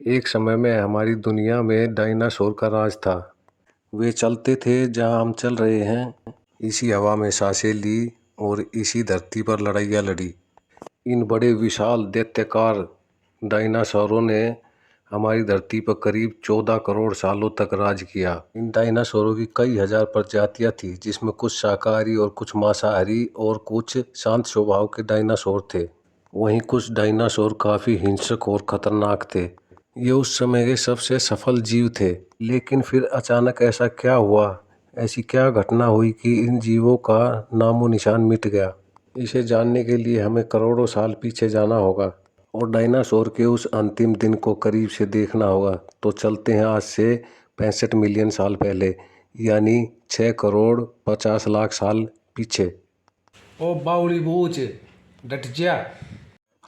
एक समय में हमारी दुनिया में डायनासोर का राज था। वे चलते थे जहां हम चल रहे हैं, इसी हवा में सांसें ली और इसी धरती पर लड़ाइयाँ लड़ी। इन बड़े विशाल दैत्यकार डायनासोरों ने हमारी धरती पर करीब 14 करोड़ सालों तक राज किया। इन डायनासोरों की कई हजार प्रजातियां थी, जिसमें कुछ शाकाहारी और कुछ मांसाहारी और कुछ शांत स्वभाव के डायनासोर थे। वहीं कुछ डायनासोर काफी हिंसक और खतरनाक थे। ये उस समय के सबसे सफल जीव थे। लेकिन फिर अचानक ऐसा क्या हुआ, ऐसी क्या घटना हुई कि इन जीवों का नामो निशान मिट गया। इसे जानने के लिए हमें करोड़ों साल पीछे जाना होगा और डायनासोर के उस अंतिम दिन को करीब से देखना होगा। तो चलते हैं आज से 65 मिलियन साल पहले, यानी 6 करोड़ 50 लाख साल पीछे। ओ बाउली बूच डट जा।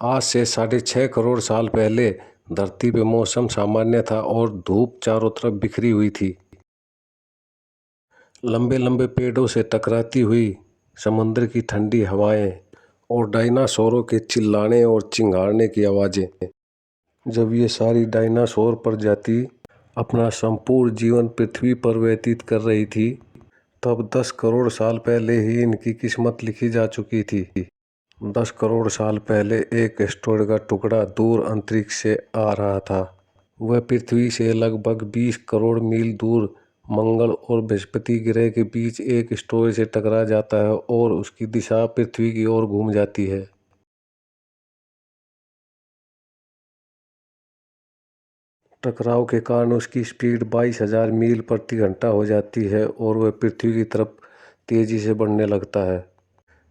आज से 6.5 करोड़ साल पहले धरती पे मौसम सामान्य था और धूप चारों तरफ बिखरी हुई थी। लंबे लंबे पेड़ों से टकराती हुई समुद्र की ठंडी हवाएं और डायनासोरों के चिल्लाने और चिंगाड़ने की आवाजें। जब ये सारी डायनासोर प्रजाति अपना संपूर्ण जीवन पृथ्वी पर व्यतीत कर रही थी, तब 10 करोड़ साल पहले ही इनकी किस्मत लिखी जा चुकी थी। 10 करोड़ साल पहले एक एस्टेरॉयड का टुकड़ा दूर अंतरिक्ष से आ रहा था। वह पृथ्वी से लगभग 20 करोड़ मील दूर मंगल और बृहस्पति ग्रह के बीच एक एस्टेरॉयड से टकरा जाता है और उसकी दिशा पृथ्वी की ओर घूम जाती है। टकराव के कारण उसकी स्पीड 22,000 मील प्रति घंटा हो जाती है और वह पृथ्वी की तरफ तेजी से बढ़ने लगता है।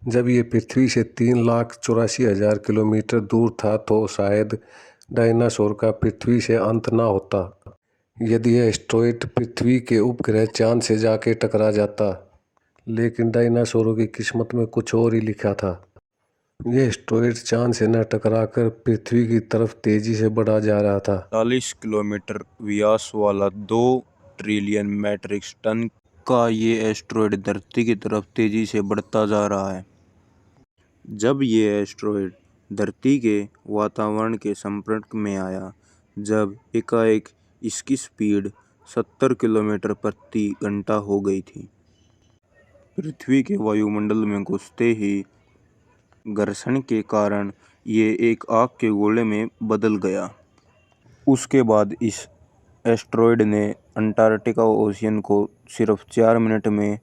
जब ये पृथ्वी से 3,84,000 किलोमीटर दूर था तो शायद डायनासोर का पृथ्वी से अंत ना होता, यदि यह एस्टेरॉयड पृथ्वी के उपग्रह चांद से जाके टकरा जाता। लेकिन डायनासोरों की किस्मत में कुछ और ही लिखा था। यह एस्टेरॉयड चांद से न टकराकर पृथ्वी की तरफ तेजी से बढ़ा जा रहा था। 40 किलोमीटर व्यास वाला 2 ट्रिलियन मीट्रिक टन का ये एस्टेरॉयड धरती की तरफ तेजी से बढ़ता जा रहा है। जब ये एस्टेरॉयड धरती के वातावरण के संपर्क में आया, जब एकाएक इसकी स्पीड 70 किलोमीटर प्रति घंटा हो गई थी। पृथ्वी के वायुमंडल में घुसते ही घर्षण के कारण ये एक आग के गोले में बदल गया। उसके बाद इस एस्टेरॉयड ने अंटार्कटिका ओशियन को सिर्फ 4 मिनट में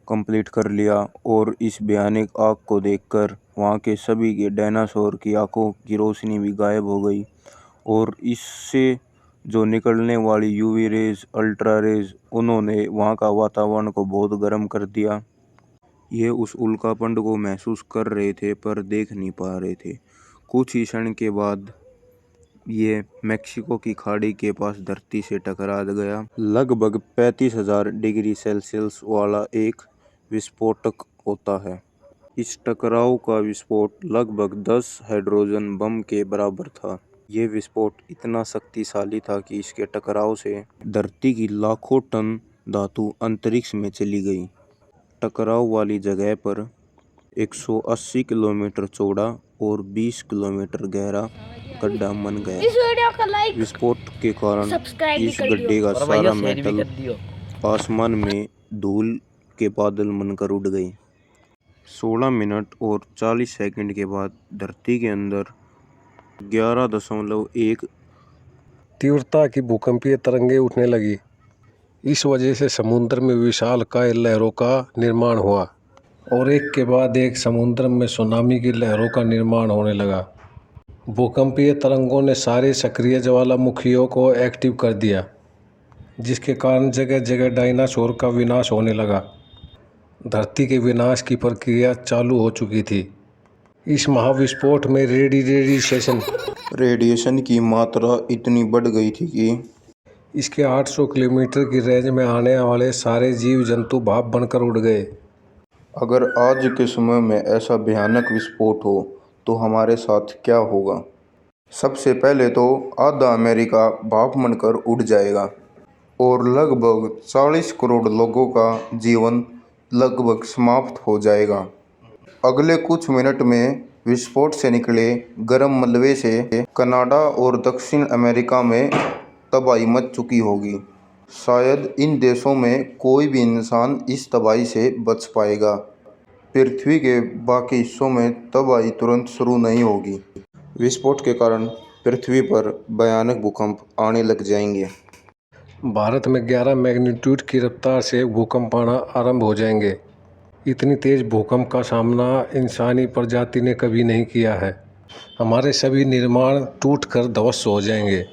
कंप्लीट कर लिया और इस भयानक आग को देखकर वहाँ के सभी के डायनासोर की आंखों की रोशनी भी गायब हो गई और इससे जो निकलने वाली यूवी रेज, अल्ट्रा रेज, उन्होंने वहाँ का वातावरण को बहुत गर्म कर दिया। ये उस उल्कापिंड को महसूस कर रहे थे पर देख नहीं पा रहे थे। कुछ ही क्षण के बाद ये मेक्सिको की खाड़ी के पास धरती से टकरा गया। लगभग 35,000 डिग्री सेल्सियस वाला एक विस्फोटक होता है। इस टकराव का विस्फोट लगभग 10 हाइड्रोजन बम के बराबर था। ये विस्फोट इतना शक्तिशाली था कि इसके टकराव से धरती की लाखों टन धातु अंतरिक्ष में चली गई। टकराव वाली जगह पर 180 किलोमीटर चौड़ा और 20 किलोमीटर गहरा गड्ढा बन गया। विस्फोट के कारण इस गड्ढे का सारा मेटल आसमान में धूल के बादल बनकर उड़ गई। 16 मिनट और 40 सेकंड के बाद धरती के अंदर 11.1 तीव्रता की भूकंपीय तरंगें उठने लगी। इस वजह से समुद्र में विशालकाय लहरों का निर्माण हुआ और एक के बाद एक समुद्र में सुनामी की लहरों का निर्माण होने लगा। भूकंपीय तरंगों ने सारे सक्रिय ज्वालामुखियों को एक्टिव कर दिया, जिसके कारण जगह जगह डायनासोर का विनाश होने लगा। धरती के विनाश की प्रक्रिया चालू हो चुकी थी। इस महाविस्फोट में रेडिएशन की मात्रा इतनी बढ़ गई थी कि इसके 800 किलोमीटर की रेंज में आने वाले सारे जीव जंतु भाप बनकर उड़ गए। अगर आज के समय में ऐसा भयानक विस्फोट हो तो हमारे साथ क्या होगा? सबसे पहले तो आधा अमेरिका भाप बनकर उड़ जाएगा और लगभग 40 करोड़ लोगों का जीवन लगभग समाप्त हो जाएगा। अगले कुछ मिनट में विस्फोट से निकले गर्म मलबे से कनाडा और दक्षिण अमेरिका में तबाही मच चुकी होगी। शायद इन देशों में कोई भी इंसान इस तबाही से बच पाएगा। पृथ्वी के बाकी हिस्सों में तबाही तुरंत शुरू नहीं होगी। विस्फोट के कारण पृथ्वी पर भयानक भूकंप आने लग जाएंगे। भारत में 11 मैग्नीट्यूड की रफ्तार से भूकंप आना आरंभ हो जाएंगे। इतनी तेज भूकंप का सामना इंसानी प्रजाति ने कभी नहीं किया है। हमारे सभी निर्माण टूटकर ध्वस्त हो जाएंगे।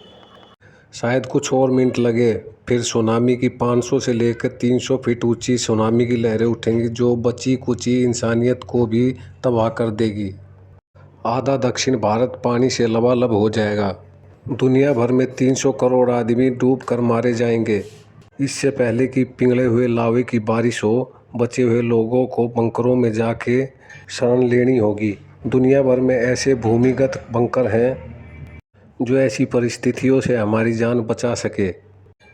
शायद कुछ और मिनट लगे, फिर सुनामी की 500 से लेकर 300 फीट ऊंची सुनामी की लहरें उठेंगी जो बची कुची इंसानियत को भी तबाह कर देगी। आधा दक्षिण भारत पानी से लबालब हो जाएगा। दुनिया भर में 300 करोड़ आदमी डूब कर मारे जाएंगे। इससे पहले कि पिघले हुए लावे की बारिश हो, बचे हुए लोगों को बंकरों में जाके शरण लेनी होगी। दुनिया भर में ऐसे भूमिगत बंकर हैं जो ऐसी परिस्थितियों से हमारी जान बचा सके।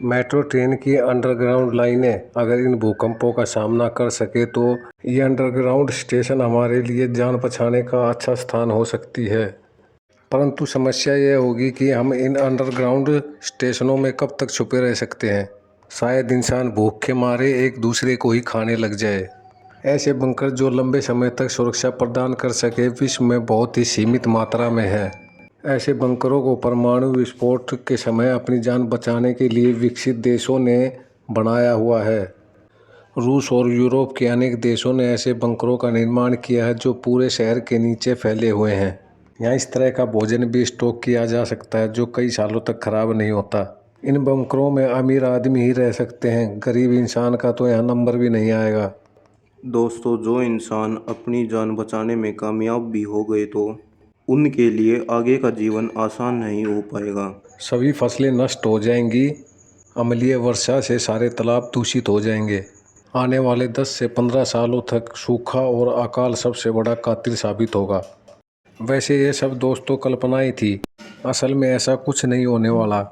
मेट्रो ट्रेन की अंडरग्राउंड लाइनें अगर इन भूकंपों का सामना कर सके तो ये अंडरग्राउंड स्टेशन हमारे लिए जान बचाने का अच्छा स्थान हो सकती है। परंतु समस्या यह होगी कि हम इन अंडरग्राउंड स्टेशनों में कब तक छुपे रह सकते हैं। शायद इंसान भूख के मारे एक दूसरे को ही खाने लग जाए। ऐसे बंकर जो लंबे समय तक सुरक्षा प्रदान कर सके विश्व में बहुत ही सीमित मात्रा में है। ऐसे बंकरों को परमाणु विस्फोट के समय अपनी जान बचाने के लिए विकसित देशों ने बनाया हुआ है। रूस और यूरोप के अनेक देशों ने ऐसे बंकरों का निर्माण किया है जो पूरे शहर के नीचे फैले हुए हैं। यहाँ इस तरह का भोजन भी स्टॉक किया जा सकता है जो कई सालों तक खराब नहीं होता। इन बंकरों में अमीर आदमी ही रह सकते हैं, गरीब इंसान का तो यहाँ नंबर भी नहीं आएगा। दोस्तों, जो इंसान अपनी जान बचाने में कामयाब भी हो गए तो उनके लिए आगे का जीवन आसान नहीं हो पाएगा। सभी फसलें नष्ट हो जाएंगी। अम्लीय वर्षा से सारे तालाब दूषित हो जाएंगे। आने वाले 10 से 15 सालों तक सूखा और अकाल सबसे बड़ा कातिल साबित होगा। वैसे ये सब दोस्तों कल्पनाएं थी, असल में ऐसा कुछ नहीं होने वाला।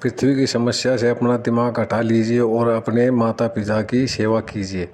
पृथ्वी की समस्या से अपना दिमाग हटा लीजिए और अपने माता पिता की सेवा कीजिए।